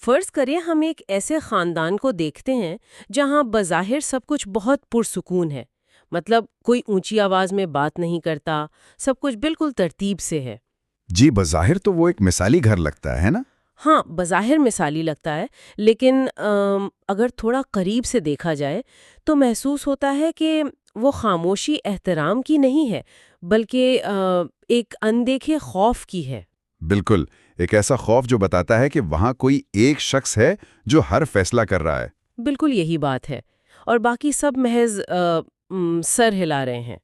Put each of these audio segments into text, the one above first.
فرض کریں ہم ایک ایسے خاندان کو دیکھتے ہیں جہاں بظاہر سب کچھ بہت پرسکون ہے، مطلب کوئی اونچی آواز میں بات نہیں کرتا، سب کچھ بالکل ترتیب سے ہے۔ جی، بظاہر تو وہ ایک مثالی گھر لگتا ہے نا؟ ہاں، بظاہر مثالی لگتا ہے، لیکن اگر تھوڑا قریب سے دیکھا جائے تو محسوس ہوتا ہے کہ وہ خاموشی احترام کی نہیں ہے، بلکہ ایک اندیکھے خوف کی ہے۔ بالکل، ایک ایسا خوف جو بتاتا ہے کہ وہاں کوئی ایک شخص ہے جو ہر فیصلہ کر رہا ہے۔ بالکل یہی بات ہے، اور باقی سب محض سر ہلا رہے ہیں۔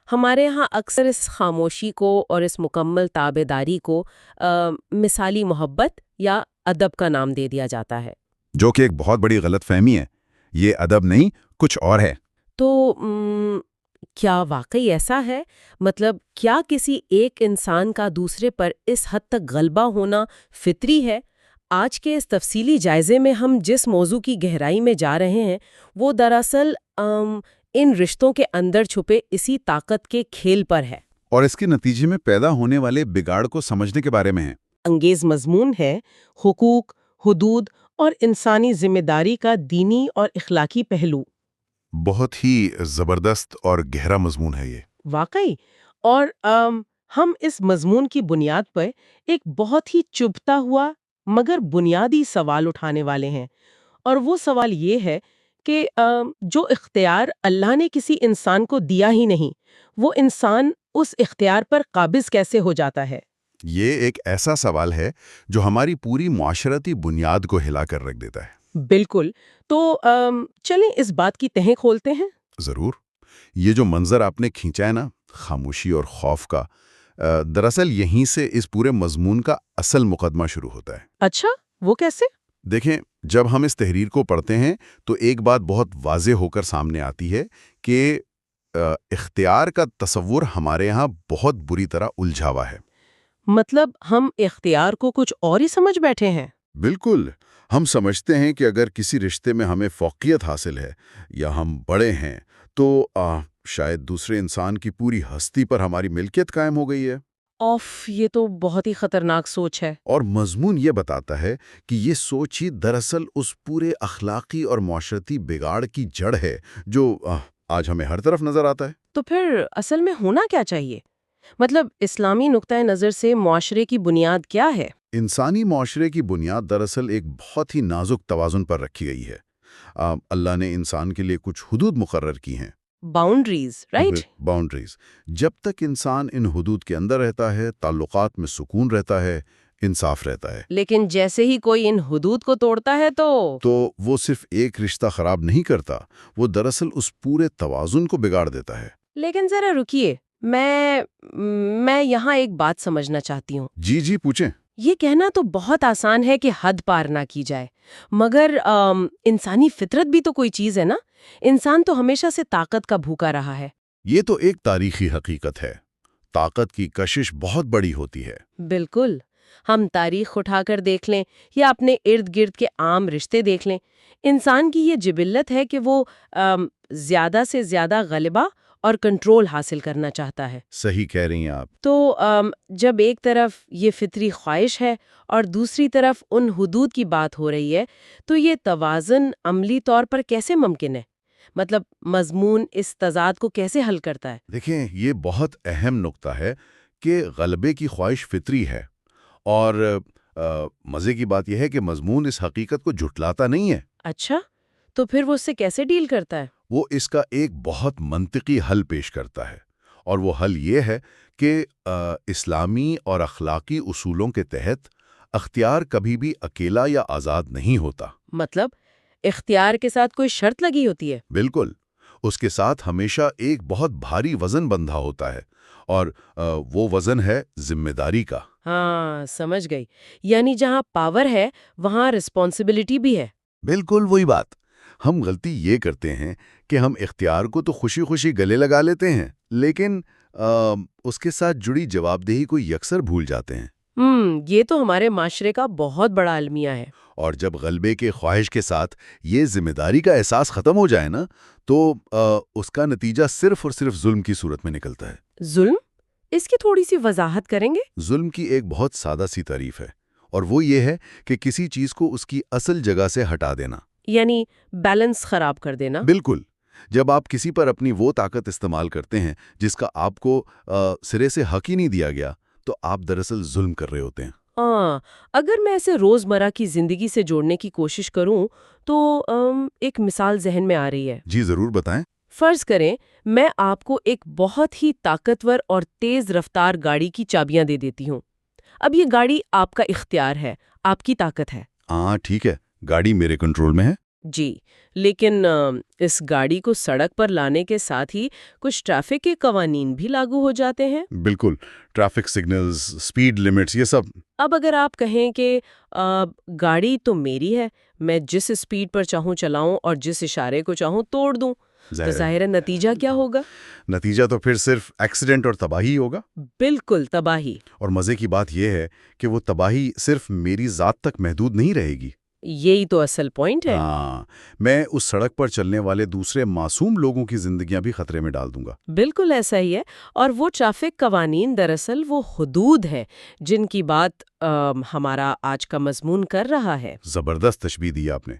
ہمارے ہاں اکثر اس خاموشی کو اور اس مکمل تابع داری کو مثالی محبت یا ادب کا نام دے دیا جاتا ہے۔ جو کہ ایک بہت بڑی غلط فہمی ہے۔ یہ ادب نہیں، کچھ اور ہے۔ تو کیا واقعی ایسا ہے؟ مطلب کیا کسی ایک انسان کا دوسرے پر اس حد تک غلبہ ہونا فطری ہے؟ آج کے اس تفصیلی جائزے میں ہم جس موضوع کی گہرائی میں جا رہے ہیں وہ دراصل ان رشتوں کے اندر چھپے اسی طاقت کے کھیل پر ہے، اور اس کے نتیجے میں پیدا ہونے والے بگاڑ کو سمجھنے کے بارے میں ہے۔ انگیز مضمون ہے حقوق، حدود اور انسانی ذمہ داری کا دینی اور اخلاقی پہلو۔ بہت ہی زبردست اور گہرا مضمون ہے یہ۔ واقعی، اور ہم اس مضمون کی بنیاد پر ایک بہت ہی چبھتا ہوا مگر بنیادی سوال اٹھانے والے ہیں، اور وہ سوال یہ ہے کہ جو اختیار اللہ نے کسی انسان کو دیا ہی نہیں، وہ انسان اس اختیار پر قابض کیسے ہو جاتا ہے؟ یہ ایک ایسا سوال ہے جو ہماری پوری معاشرتی بنیاد کو ہلا کر رکھ دیتا ہے۔ بالکل، تو چلیں اس بات کی تہیں کھولتے ہیں۔ ضرور۔ یہ جو منظر آپ نے کھینچا ہے نا، خاموشی اور خوف کا، دراصل یہیں سے اس پورے مضمون کا اصل مقدمہ شروع ہوتا ہے۔ اچھا، وہ کیسے؟ دیکھیں، جب ہم اس تحریر کو پڑھتے ہیں تو ایک بات بہت واضح ہو کر سامنے آتی ہے کہ اختیار کا تصور ہمارے ہاں بہت بری طرح الجھا ہوا ہے۔ مطلب ہم اختیار کو کچھ اور ہی سمجھ بیٹھے ہیں۔ بالکل، ہم سمجھتے ہیں کہ اگر کسی رشتے میں ہمیں فوقیت حاصل ہے یا ہم بڑے ہیں تو شاید دوسرے انسان کی پوری ہستی پر ہماری ملکیت قائم ہو گئی ہے۔ اوف، یہ تو بہت ہی خطرناک سوچ ہے۔ اور مضمون یہ بتاتا ہے کہ یہ سوچ ہی دراصل اس پورے اخلاقی اور معاشرتی بگاڑ کی جڑ ہے جو آج ہمیں ہر طرف نظر آتا ہے۔ تو پھر اصل میں ہونا کیا چاہیے؟ مطلب اسلامی نقطۂ نظر سے معاشرے کی بنیاد کیا ہے؟ انسانی معاشرے کی بنیاد دراصل ایک بہت ہی نازک توازن پر رکھی گئی ہے۔ اللہ نے انسان کے لیے کچھ حدود مقرر کی ہیں۔ Boundaries, right? باؤنڈریز۔ جب تک انسان ان حدود کے اندر رہتا ہے، تعلقات میں سکون رہتا ہے، انصاف رہتا ہے۔ لیکن جیسے ہی کوئی ان حدود کو توڑتا ہے تو وہ صرف ایک رشتہ خراب نہیں کرتا، وہ دراصل اس پورے توازن کو بگاڑ دیتا ہے۔ لیکن ذرا رکیے، میں یہاں ایک بات سمجھنا چاہتی ہوں۔ جی جی، پوچھیں۔ یہ کہنا تو بہت آسان ہے کہ حد پار نہ کی جائے، مگر انسانی فطرت بھی تو کوئی چیز ہے نا؟ انسان تو ہمیشہ سے طاقت کا بھوکا رہا ہے۔ یہ تو ایک تاریخی حقیقت ہے۔ طاقت کی کشش بہت بڑی ہوتی ہے۔ بالکل، ہم تاریخ اٹھا کر دیکھ لیں یا اپنے ارد گرد کے عام رشتے دیکھ لیں، انسان کی یہ جبلت ہے کہ وہ زیادہ سے زیادہ غلبہ اور کنٹرول حاصل کرنا چاہتا ہے۔ صحیح کہہ رہی ہیں آپ۔ تو جب ایک طرف یہ فطری خواہش ہے اور دوسری طرف ان حدود کی بات ہو رہی ہے تو یہ توازن عملی طور پر کیسے ممکن ہے؟ مطلب مضمون اس تضاد کو کیسے حل کرتا ہے؟ دیکھیں، یہ بہت اہم نقطہ ہے کہ غلبے کی خواہش فطری ہے، اور مزے کی بات یہ ہے کہ مضمون اس حقیقت کو جھٹلاتا نہیں ہے۔ اچھا، تو پھر وہ اس سے کیسے ڈیل کرتا ہے؟ وہ اس کا ایک بہت منطقی حل پیش کرتا ہے، اور وہ حل یہ ہے کہ اسلامی اور اخلاقی اصولوں کے تحت اختیار کبھی بھی اکیلا یا آزاد نہیں ہوتا۔ مطلب اختیار کے ساتھ کوئی شرط لگی ہوتی ہے؟ بالکل، اس کے ساتھ ہمیشہ ایک بہت بھاری وزن بندھا ہوتا ہے، اور وہ وزن ہے ذمہ داری کا۔ ہاں، سمجھ گئی، یعنی جہاں پاور ہے وہاں رسپانسبلٹی بھی ہے۔ بالکل وہی بات۔ ہم غلطی یہ کرتے ہیں کہ ہم اختیار کو تو خوشی خوشی گلے لگا لیتے ہیں، لیکن اس کے ساتھ جڑی جواب دہی کو یکسر بھول جاتے ہیں۔ یہ تو ہمارے معاشرے کا بہت بڑا المیہ ہے۔ اور جب غلبے کے خواہش کے ساتھ یہ ذمہ داری کا احساس ختم ہو جائے نا، تو اس کا نتیجہ صرف اور صرف ظلم کی صورت میں نکلتا ہے۔ ظلم؟ اس کی تھوڑی سی وضاحت کریں گے؟ ظلم کی ایک بہت سادہ سی تعریف ہے، اور وہ یہ ہے کہ کسی چیز کو اس کی اصل جگہ سے ہٹا دینا. یعنی بیلنس خراب کر دینا. بالکل. جب آپ کسی پر اپنی وہ طاقت استعمال کرتے ہیں جس کا آپ کو سرے سے حق ہی نہیں دیا گیا، تو آپ دراصل ظلم کر رہے ہوتے ہیں. ہاں، اگر میں اسے روزمرہ کی زندگی سے جوڑنے کی کوشش کروں تو ایک مثال ذہن میں آ رہی ہے. جی ضرور بتائیں. فرض کریں میں آپ کو ایک بہت ہی طاقتور اور تیز رفتار گاڑی کی چابیاں دے دیتی ہوں. اب یہ گاڑی آپ کا اختیار ہے، آپ کی طاقت ہے. ہاں ٹھیک ہے، گاڑی میرے کنٹرول میں ہے. جی، لیکن اس گاڑی کو سڑک پر لانے کے ساتھ ہی کچھ ٹریفک کے قوانین بھی لاگو ہو جاتے ہیں. بالکل، ٹریفک سگنلز، سپیڈ لیمٹس، یہ سب. اب اگر آپ کہیں کہ گاڑی تو میری ہے، میں جس سپیڈ پر چاہوں چلاؤں اور جس اشارے کو چاہوں توڑ دوں، تو ظاہر نتیجہ کیا ہوگا؟ نتیجہ تو پھر صرف ایکسیڈنٹ اور تباہی ہوگا. بالکل تباہی. اور مزے کی بات یہ ہے کہ وہ تباہی صرف میری ذات تک محدود نہیں رہے گی. یہی تو اصل پوائنٹ ہے. ہاں، میں اس سڑک پر چلنے والے دوسرے معصوم لوگوں کی زندگیاں بھی خطرے میں ڈال دوں گا. بالکل ایسا ہی ہے. اور وہ ٹریفک قوانین دراصل وہ حدود ہے جن کی بات ہمارا آج کا مضمون کر رہا ہے. زبردست تشبیہ دی آپ نے.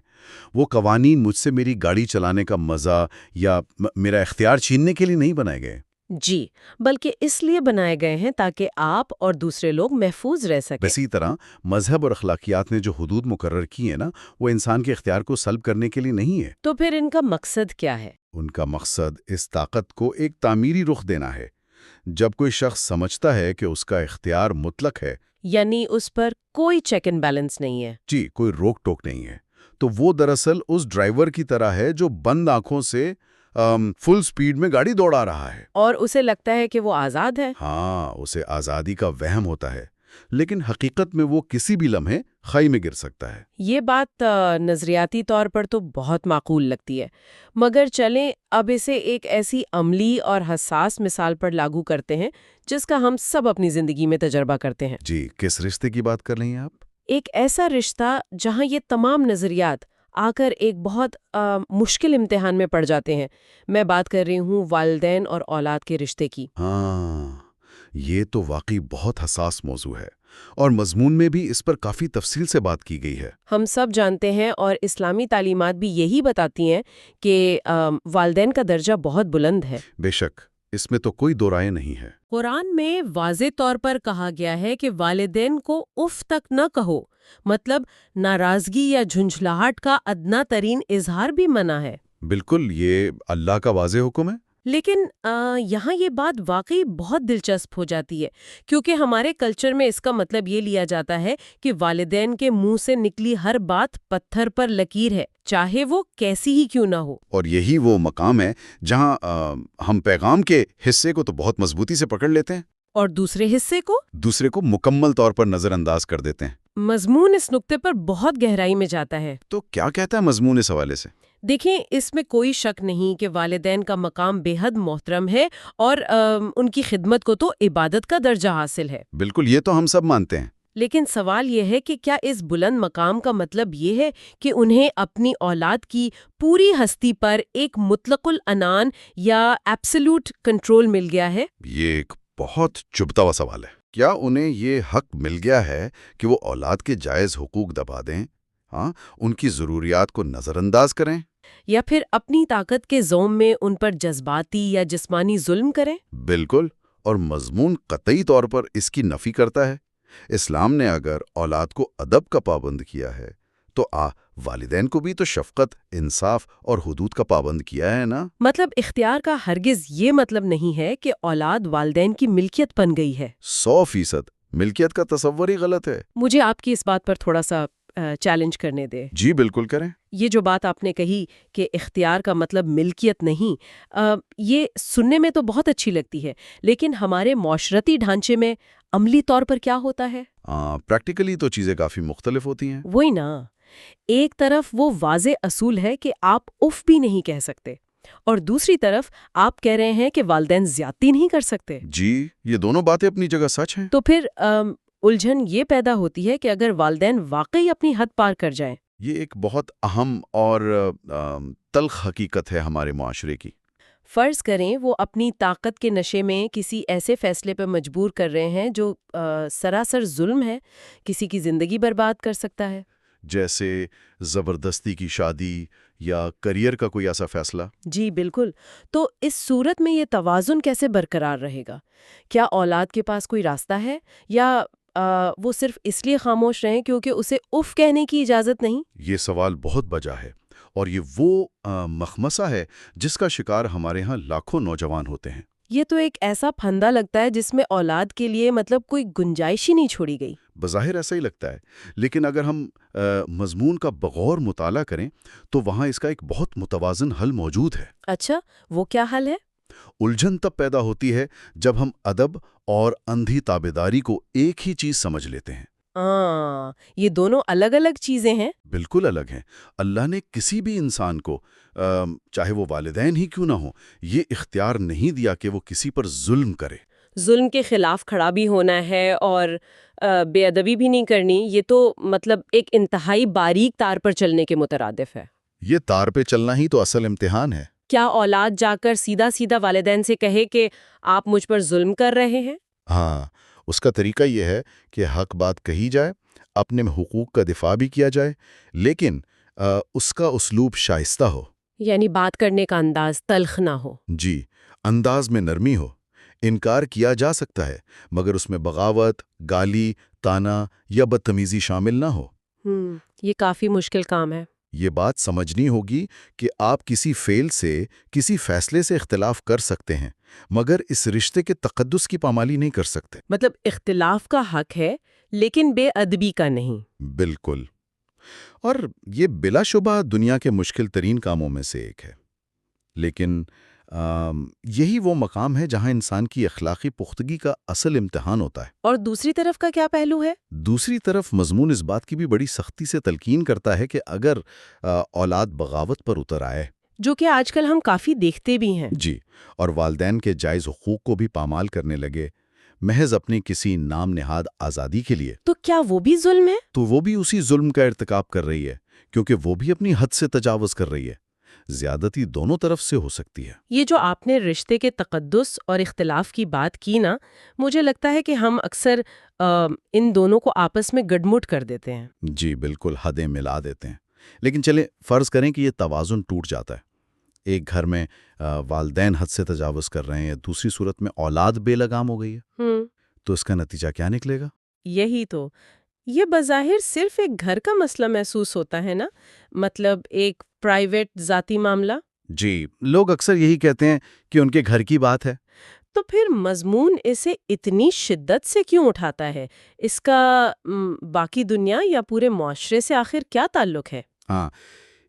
وہ قوانین مجھ سے میری گاڑی چلانے کا مزہ یا میرا اختیار چھیننے کے لیے نہیں بنائے گئے. جی، بلکہ اس لیے بنائے گئے ہیں تاکہ آپ اور دوسرے لوگ محفوظ رہ سکیں. اسی طرح مذہب اور اخلاقیات نے جو حدود مقرر کی ہیں نا، وہ انسان کے اختیار کو سلب کرنے کے لیے نہیں ہے. تو پھر ان کا مقصد کیا ہے؟ ان کا مقصد اس طاقت کو ایک تعمیری رخ دینا ہے. جب کوئی شخص سمجھتا ہے کہ اس کا اختیار مطلق ہے، یعنی اس پر کوئی چیک اینڈ بیلنس نہیں ہے. جی کوئی روک ٹوک نہیں ہے، تو وہ دراصل اس ڈرائیور کی طرح ہے جو بند آنکھوں سے فل سپیڈ میں گاڑی دوڑا رہا ہے. اور اسے لگتا ہے کہ وہ آزاد ہے. ہاں، اسے آزادی کا وہم ہوتا ہے، لیکن حقیقت میں وہ کسی بھی لمحے خائی میں گر سکتا ہے. یہ بات نظریاتی طور پر تو بہت معقول لگتی ہے، مگر چلیں اب اسے ایک ایسی عملی اور حساس مثال پر لاگو کرتے ہیں جس کا ہم سب اپنی زندگی میں تجربہ کرتے ہیں. جی، کس رشتے کی بات کر رہی ہیں آپ؟ ایک ایسا رشتہ جہاں یہ تمام نظریات آ کر ایک بہت مشکل امتحان میں پڑ جاتے ہیں. میں بات کر رہی ہوں والدین اور اولاد کے رشتے کی. ہاں، یہ تو واقعی بہت حساس موضوع ہے، اور مضمون میں بھی اس پر کافی تفصیل سے بات کی گئی ہے. ہم سب جانتے ہیں اور اسلامی تعلیمات بھی یہی بتاتی ہیں کہ والدین کا درجہ بہت بلند ہے. بے شک، اس میں تو کوئی دو رائے نہیں ہے. قرآن میں واضح طور پر کہا گیا ہے کہ والدین کو اف تک نہ کہو، مطلب ناراضگی یا جھنجھلاہٹ کا ادنا ترین اظہار بھی منع ہے. بالکل، یہ اللہ کا واضح حکم ہے. لیکن یہاں یہ بات واقعی بہت دلچسپ ہو جاتی ہے، کیونکہ ہمارے کلچر میں اس کا مطلب یہ لیا جاتا ہے کہ والدین کے منہ سے نکلی ہر بات پتھر پر لکیر ہے، چاہے وہ کیسی ہی کیوں نہ ہو. اور یہی وہ مقام ہے جہاں ہم پیغام کے حصے کو تو بہت مضبوطی سے پکڑ لیتے ہیں، اور دوسرے حصے کو مکمل طور پر نظر انداز کر دیتے ہیں. مضمون اس نقطے پر بہت گہرائی میں جاتا ہے. تو کیا کہتا ہے مضمون اس حوالے سے؟ دیکھیں، اس میں کوئی شک نہیں کہ والدین کا مقام بے حد محترم ہے اور ان کی خدمت کو تو عبادت کا درجہ حاصل ہے. بالکل، یہ تو ہم سب مانتے ہیں. لیکن سوال یہ ہے کہ کیا اس بلند مقام کا مطلب یہ ہے کہ انہیں اپنی اولاد کی پوری ہستی پر ایک مطلق العنان یا ایبسولوٹ کنٹرول مل گیا ہے؟ یہ ایک بہت چبھتا ہوا سوال ہے. کیا انہیں یہ حق مل گیا ہے کہ وہ اولاد کے جائز حقوق دبا دیں، ان کی ضروریات کو نظر انداز کریں، یا پھر اپنی طاقت کے زوم میں ان پر جذباتی یا جسمانی ظلم کریں؟ بالکل، اور مضمون قطعی طور پر اس کی نفی کرتا ہے. اسلام نے اگر اولاد کو ادب کا پابند کیا ہے تو والدین کو بھی تو شفقت، انصاف اور حدود کا پابند کیا ہے نا. مطلب اختیار کا ہرگز یہ مطلب نہیں ہے کہ اولاد والدین کی ملکیت بن گئی ہے. 100% ملکیت کا تصور ہی غلط ہے. مجھے آپ کی اس بات پر تھوڑا سا چیلنج کرنے دے. جی بالکل کریں. یہ جو بات آپ نے کہی کہ اختیار کا مطلب ملکیت نہیں، یہ سننے میں تو بہت اچھی لگتی ہے، لیکن ہمارے معاشرتی ڈھانچے میں عملی طور پر کیا ہوتا ہے؟ پریکٹیکلی تو چیزیں کافی مختلف ہوتی ہیں. وہی نا، ایک طرف وہ واضح اصول ہے کہ آپ اف بھی نہیں کہہ سکتے، اور دوسری طرف آپ کہہ رہے ہیں کہ والدین زیادتی نہیں کر سکتے. جی، یہ دونوں باتیں اپنی جگہ سچ ہیں. تو پھر الجھن یہ پیدا ہوتی ہے کہ اگر والدین واقعی اپنی حد پار کر جائیں. یہ ایک بہت اہم اور تلخ حقیقت ہے ہمارے معاشرے کی. فرض کریں وہ اپنی طاقت کے نشے میں کسی ایسے فیصلے پہ مجبور کر رہے ہیں جو سراسر ظلم ہے، کسی کی زندگی برباد کر سکتا ہے۔ جیسے زبردستی کی شادی یا کریئر کا کوئی ایسا فیصلہ۔ جی بالکل۔ تو اس صورت میں یہ توازن کیسے برقرار رہے گا؟ کیا اولاد کے پاس کوئی راستہ ہے، یا وہ صرف اس لیے خاموش رہیں کیونکہ اسے اف کہنے کی اجازت نہیں؟ یہ سوال بہت بجا ہے، اور یہ وہ مخمصہ ہے جس کا شکار ہمارے ہاں لاکھوں نوجوان ہوتے ہیں۔ یہ تو ایک ایسا پھندا لگتا ہے جس میں اولاد کے لیے کوئی گنجائش ہی نہیں چھوڑی گئی۔ بظاہر ایسا ہی لگتا ہے، لیکن اگر ہم مضمون کا بغور مطالعہ کریں تو وہاں اس کا ایک بہت متوازن حل موجود ہے۔ اچھا، وہ کیا حل ہے؟ الجھن تب پیدا ہوتی ہے جب ہم ادب اور اندھی تابعداری کو ایک ہی چیز سمجھ لیتے ہیں۔ یہ دونوں الگ الگ چیزیں ہیں۔ بالکل الگ ہیں۔ اللہ نے کسی بھی انسان کو چاہے وہ والدین ہی کیوں نہ ہو، یہ اختیار نہیں دیا کہ وہ کسی پر ظلم کرے۔ ظلم کے خلاف کھڑا بھی ہونا ہے اور بے ادبی بھی نہیں کرنی، یہ تو ایک انتہائی باریک تار پر چلنے کے مترادف ہے۔ یہ تار پہ چلنا ہی تو اصل امتحان ہے۔ کیا اولاد جا کر سیدھا سیدھا والدین سے کہے کہ آپ مجھ پر ظلم کر رہے ہیں؟ ہاں، اس کا طریقہ یہ ہے کہ حق بات کہی جائے، اپنے حقوق کا دفاع بھی کیا جائے، لیکن اس کا اسلوب شائستہ ہو۔ یعنی بات کرنے کا انداز تلخ نہ ہو۔ جی، انداز میں نرمی ہو۔ انکار کیا جا سکتا ہے، مگر اس میں بغاوت، گالی، تانا یا بدتمیزی شامل نہ ہو۔ یہ کافی مشکل کام ہے۔ یہ بات سمجھنی ہوگی کہ آپ کسی فعل سے، کسی فیصلے سے اختلاف کر سکتے ہیں، مگر اس رشتے کے تقدس کی پامالی نہیں کر سکتے۔ اختلاف کا حق ہے لیکن بے ادبی کا نہیں۔ بالکل۔ اور یہ بلا شبہ دنیا کے مشکل ترین کاموں میں سے ایک ہے، لیکن یہی وہ مقام ہے جہاں انسان کی اخلاقی پختگی کا اصل امتحان ہوتا ہے۔ اور دوسری طرف کا کیا پہلو ہے؟ دوسری طرف مضمون اس بات کی بھی بڑی سختی سے تلقین کرتا ہے کہ اگر اولاد بغاوت پر اتر آئے، جو کہ آج کل ہم کافی دیکھتے بھی ہیں۔ جی، اور والدین کے جائز حقوق کو بھی پامال کرنے لگے، محض اپنی کسی نام نہاد آزادی کے لیے، تو کیا وہ بھی ظلم ہے؟ تو وہ بھی اسی ظلم کا ارتکاب کر رہی ہے، کیونکہ وہ بھی اپنی حد سے تجاوز کر رہی ہے۔ زیادتی دونوں طرف سے ہو سکتی ہے۔ یہ جو آپ نے رشتے کے تقدس اور اختلاف کی بات کی نا، مجھے لگتا ہے کہ ہم اکثر ان دونوں کو آپس میں گڈمٹ کر دیتے ہیں۔ جی بالکل، حدیں ملا دیتے ہیں۔ لیکن چلیں فرض کریں کہ یہ توازن ٹوٹ جاتا ہے۔ ایک گھر میں والدین حد سے تجاوز کر رہے ہیں، دوسری صورت میں اولاد بے لگام ہو گئی ہے، تو اس کا نتیجہ کیا نکلے گا؟ یہی تو، یہ بظاہر صرف ایک گھر کا مسئلہ محسوس ہوتا ہے نا، ایک پرائیویٹ ذاتی معاملہ۔ جی، لوگ اکثر یہی کہتے ہیں کہ ان کے گھر کی بات ہے۔ تو پھر مضمون اسے اتنی شدت سے کیوں اٹھاتا ہے؟ اس کا باقی دنیا یا پورے معاشرے سے آخر کیا تعلق ہے؟ ہاں،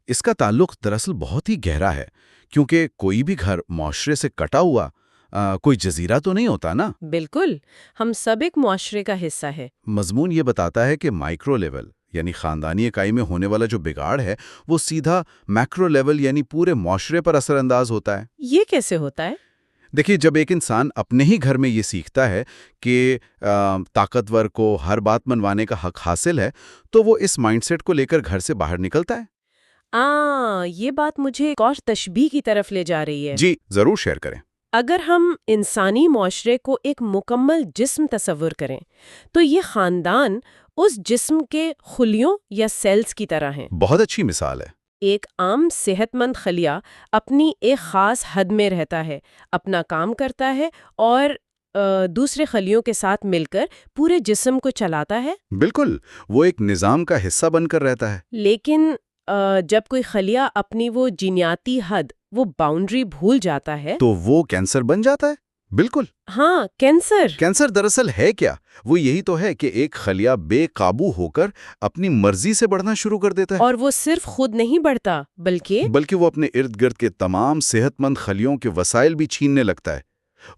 اس کا تعلق دراصل بہت ہی گہرا ہے، کیونکہ کوئی بھی گھر معاشرے سے کٹا ہوا کوئی جزیرہ تو نہیں ہوتا نا۔ بالکل، ہم سب ایک معاشرے کا حصہ ہے۔ مضمون یہ بتاتا ہے کہ مائکرو لیول یعنی خاندانی اکائی میں ہونے والا جو بگاڑ ہے وہ سیدھا میکرو لیول یعنی پورے معاشرے پر اثر انداز ہوتا ہے۔ یہ کیسے ہوتا ہے؟ دیکھیے، جب ایک انسان اپنے ہی گھر میں یہ سیکھتا ہے کہ طاقتور کو ہر بات منوانے کا حق حاصل ہے، تو وہ اس مائنڈ سیٹ کو لے کر گھر سے باہر نکلتا ہے۔ یہ بات مجھے ایک اور تشبیہ کی طرف لے جا رہی ہے۔ جی ضرور شیئر کریں۔ اگر ہم انسانی معاشرے کو ایک مکمل جسم تصور کریں تو یہ خاندان اس جسم کے خلیوں یا سیلز کی طرح ہیں۔ بہت اچھی مثال ہے۔ ایک عام صحت مند خلیہ اپنی ایک خاص حد میں رہتا ہے، اپنا کام کرتا ہے اور دوسرے خلیوں کے ساتھ مل کر پورے جسم کو چلاتا ہے۔ بالکل، وہ ایک نظام کا حصہ بن کر رہتا ہے۔ لیکن جب کوئی خلیہ اپنی وہ جینیاتی حد، وہ باؤنڈری بھول جاتا ہے تو وہ کینسر بن جاتا ہے۔ بالکل۔ ہاں، کینسر دراصل ہے کیا؟ وہ یہی تو ہے کہ ایک خلیہ بے قابو ہو کر اپنی مرضی سے بڑھنا شروع کر دیتا ہے، اور وہ صرف خود نہیں بڑھتا بلکہ وہ اپنے ارد گرد کے تمام صحت مند خلیوں کے وسائل بھی چھیننے لگتا ہے۔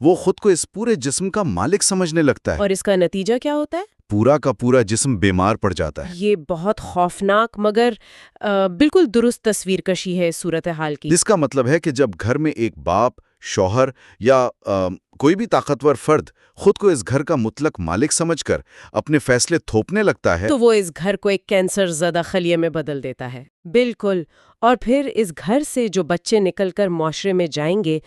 وہ خود کو اس پورے جسم کا مالک سمجھنے لگتا ہے، اور اس کا نتیجہ کیا ہوتا ہے؟ پورا کا پورا جسم بیمار پڑ جاتا ہے۔ یہ بہت خوفناک مگر بالکل درست تصویر کشی ہے اس صورتحال کی۔ اس کا مطلب ہے کہ جب گھر میں ایک باپ شوہر یا کوئی بھی طاقتور فرد خود کو اس گھر کا مطلق مالک سمجھ کر اپنے فیصلے تھوپنے لگتا ہے تو وہ اس گھر کو ایک کینسر زدہ خلیے میں بدل دیتا ہے۔ بالکل۔ اور پھر اس گھر سے جو بچے نکل کر معاشرے میں جائیں گے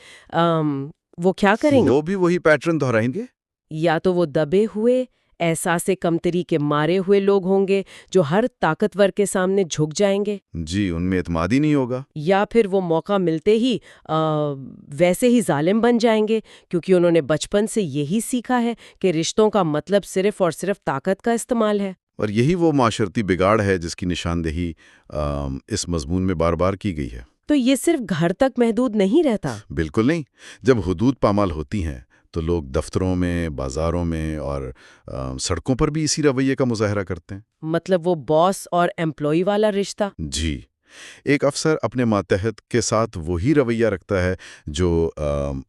وہ کیا کریں گے؟ وہ بھی وہی پیٹرن دہرائیں گے۔ یا تو وہ دبے ہوئے، احساس کمتری کے مارے ہوئے لوگ ہوں گے جو ہر طاقتور کے سامنے جھک جائیں گے۔ جی، ان میں اعتماد ہی نہیں ہوگا۔ یا پھر وہ موقع ملتے ہی ویسے ہی ظالم بن جائیں گے، کیونکہ انہوں نے بچپن سے یہی سیکھا ہے کہ رشتوں کا مطلب صرف اور صرف طاقت کا استعمال ہے۔ اور یہی وہ معاشرتی بگاڑ ہے جس کی نشاندہی اس مضمون میں بار بار کی گئی ہے۔ تو یہ صرف گھر تک محدود نہیں رہتا؟ بالکل نہیں۔ جب حدود پامال ہوتی ہیں تو لوگ دفتروں میں، بازاروں میں اور سڑکوں پر بھی اسی رویے کا مظاہرہ کرتے ہیں۔ مطلب وہ باس اور ایمپلائی والا رشتہ؟ جی، ایک افسر اپنے ماتحت کے ساتھ وہی رویہ رکھتا ہے جو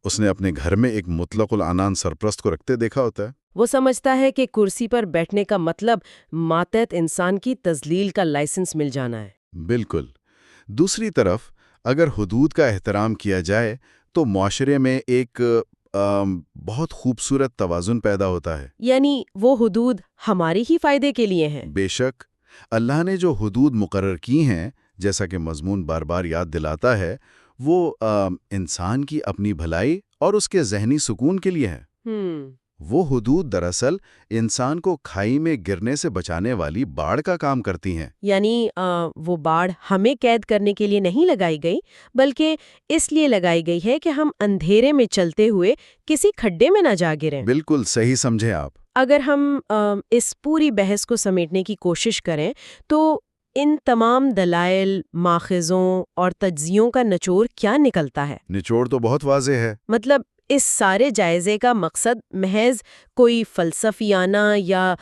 اس نے اپنے گھر میں ایک مطلق العنان سرپرست کو رکھتے دیکھا ہوتا ہے۔ وہ سمجھتا ہے کہ کرسی پر بیٹھنے کا مطلب ماتحت انسان کی تذلیل کا لائسنس مل جانا ہے۔ بالکل۔ دوسری طرف اگر حدود کا احترام کیا جائے تو معاشرے میں ایک بہت خوبصورت توازن پیدا ہوتا ہے۔ یعنی وہ حدود ہمارے ہی فائدے کے لیے ہیں۔ بے شک، اللہ نے جو حدود مقرر کی ہیں، جیسا کہ مضمون بار بار یاد دلاتا ہے، وہ انسان کی اپنی بھلائی اور اس کے ذہنی سکون کے لیے ہے۔ وہ حدود دراصل انسان کو کھائی میں گرنے سے بچانے والی باڑ کا کام کرتی ہیں۔ یعنی وہ باڑ ہمیں قید کرنے کے لیے نہیں لگائی گئی، بلکہ اس لیے لگائی گئی ہے کہ ہم اندھیرے میں چلتے ہوئے کسی کھڈے میں نہ جا گریں۔ بالکل صحیح سمجھے آپ۔ اگر ہم اس پوری بحث کو سمیٹنے کی کوشش کریں تو ان تمام دلائل، ماخذوں اور تجزیوں کا نچوڑ کیا نکلتا ہے؟ نچوڑ تو بہت واضح ہے۔ مطلب اس سارے جائزے کا مقصد محض کوئی فلسفیانہ یا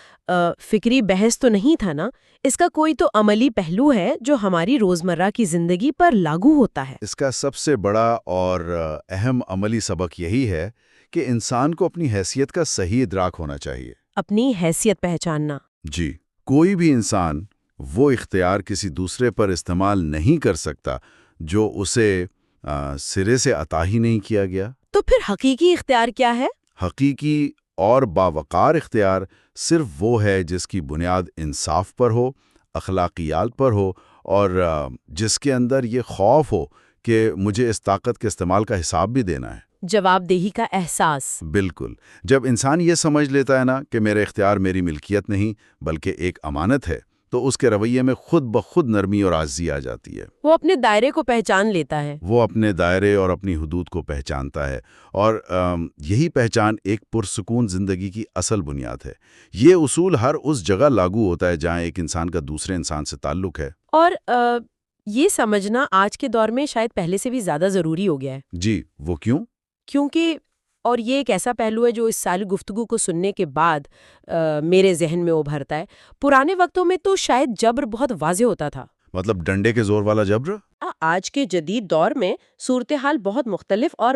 فکری بحث تو نہیں تھا نا؟ اس کا کوئی تو عملی پہلو ہے جو ہماری روزمرہ کی زندگی پر لاگو ہوتا ہے۔ اس کا سب سے بڑا اور اہم عملی سبق یہی ہے کہ انسان کو اپنی حیثیت کا صحیح ادراک ہونا چاہیے۔ اپنی حیثیت پہچاننا۔ جی، کوئی بھی انسان وہ اختیار کسی دوسرے پر استعمال نہیں کر سکتا جو اسے سرے سے عطا ہی نہیں کیا گیا۔ تو پھر حقیقی اختیار کیا ہے؟ حقیقی اور باوقار اختیار صرف وہ ہے جس کی بنیاد انصاف پر ہو، اخلاقیات پر ہو، اور جس کے اندر یہ خوف ہو کہ مجھے اس طاقت کے استعمال کا حساب بھی دینا ہے۔ جواب دہی کا احساس۔ بالکل۔ جب انسان یہ سمجھ لیتا ہے نا کہ میرا اختیار میری ملکیت نہیں بلکہ ایک امانت ہے، تو اس کے رویے میں خود بخود نرمی اور عاجزی آ جاتی ہے۔ وہ اپنے دائرے کو پہچان لیتا ہے۔ وہ اپنے دائرے اور اپنی حدود کو پہچانتا ہے، اور یہی پہچان ایک پرسکون زندگی کی اصل بنیاد ہے۔ یہ اصول ہر اس جگہ لاگو ہوتا ہے جہاں ایک انسان کا دوسرے انسان سے تعلق ہے۔ اور یہ سمجھنا آج کے دور میں شاید پہلے سے بھی زیادہ ضروری ہو گیا ہے۔ جی، وہ کیوں؟ کیونکہ اور یہ ایک ایسا پہلو ہے جو اس ساری گفتگو کو سننے کے بعد میرے ذہن میں ابھرتا ہے۔ پرانے وقتوں میں تو شاید جبر بہت واضح ہوتا تھا۔ مطلب ڈنڈے کے زور والا جبر؟ آج کے جدید دور میں صورتحال بہت مختلف اور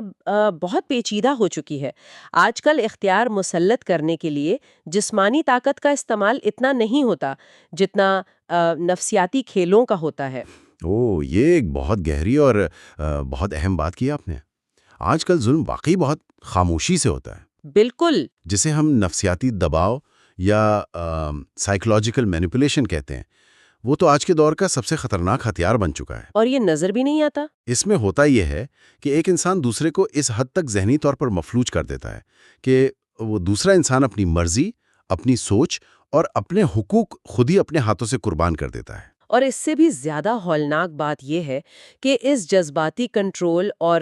بہت پیچیدہ ہو چکی ہے۔ آج کل اختیار مسلط کرنے کے لیے جسمانی طاقت کا استعمال اتنا نہیں ہوتا جتنا نفسیاتی کھیلوں کا ہوتا ہے۔ یہ ایک بہت گہری اور بہت اہم بات کی آپ نے۔ آج کل ظلم واقعی بہت خاموشی سے ہوتا ہے۔ بالکل۔ جسے ہم نفسیاتی دباؤ یا سائیکولوجیکل مینیپولیشن کہتے ہیں، وہ تو آج کے دور کا سب سے خطرناک ہتھیار بن چکا ہے۔ اور یہ نظر بھی نہیں آتا۔ اس میں ہوتا یہ ہے کہ ایک انسان دوسرے کو اس حد تک ذہنی طور پر مفلوج کر دیتا ہے کہ وہ دوسرا انسان اپنی مرضی، اپنی سوچ اور اپنے حقوق خود ہی اپنے ہاتھوں سے قربان کر دیتا ہے۔ اور اس سے بھی زیادہ ہولناک بات یہ ہے کہ اس جذباتی کنٹرول اور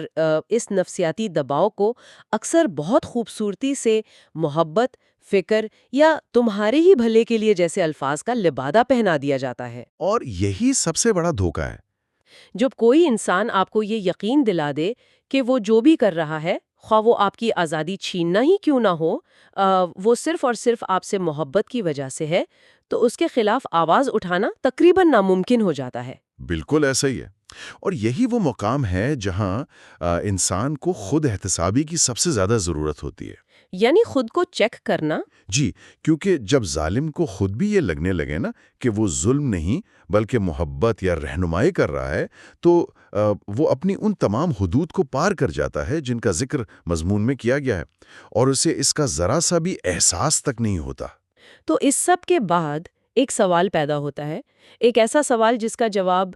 اس نفسیاتی دباؤ کو اکثر بہت خوبصورتی سے محبت، فکر یا تمہارے ہی بھلے کے لیے جیسے الفاظ کا لبادہ پہنا دیا جاتا ہے۔ اور یہی سب سے بڑا دھوکہ ہے۔ جب کوئی انسان آپ کو یہ یقین دلا دے کہ وہ جو بھی کر رہا ہے، خواہ وہ آپ کی آزادی چھیننا ہی کیوں نہ ہو، وہ صرف اور صرف آپ سے محبت کی وجہ سے ہے، تو اس کے خلاف آواز اٹھانا تقریباً ناممکن ہو جاتا ہے۔ بالکل ایسا ہی ہے۔ اور یہی وہ مقام ہے جہاں انسان کو خود احتسابی کی سب سے زیادہ ضرورت ہوتی ہے۔ یعنی خود کو چیک کرنا؟ جی، کیونکہ جب ظالم کو خود بھی یہ لگنے لگے نا کہ وہ ظلم نہیں بلکہ محبت یا رہنمائی کر رہا ہے، تو وہ اپنی ان تمام حدود کو پار کر جاتا ہے جن کا ذکر مضمون میں کیا گیا ہے، اور اسے اس کا ذرا سا بھی احساس تک نہیں ہوتا۔ تو اس سب کے بعد ایک سوال پیدا ہوتا ہے، ایک ایسا سوال جس کا جواب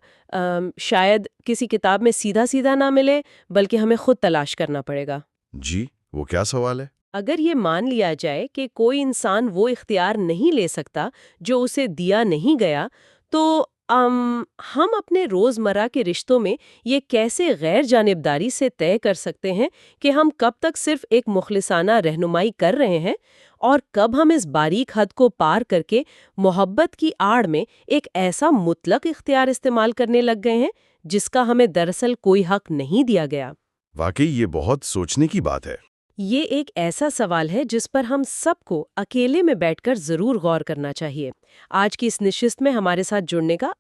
شاید کسی کتاب میں سیدھا سیدھا نہ ملے، بلکہ ہمیں خود تلاش کرنا پڑے گا۔ جی، وہ کیا سوال ہے؟ اگر یہ مان لیا جائے کہ کوئی انسان وہ اختیار نہیں لے سکتا جو اسے دیا نہیں گیا، تو ہم اپنے روزمرہ کے رشتوں میں یہ کیسے غیر جانبداری سے طے کر سکتے ہیں کہ ہم کب تک صرف ایک مخلصانہ رہنمائی کر رہے ہیں اور کب ہم اس باریک حد کو پار کر کے محبت کی آڑ میں ایک ایسا مطلق اختیار استعمال کرنے لگ گئے ہیں جس کا ہمیں دراصل کوئی حق نہیں دیا گیا؟ واقعی یہ بہت سوچنے کی بات ہے۔ یہ ایک ایسا سوال ہے جس پر ہم سب کو اکیلے میں بیٹھ کر ضرور غور کرنا چاہیے۔ آج کی اس نشست میں ہمارے ساتھ جڑنے کا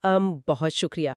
بہت شکریہ۔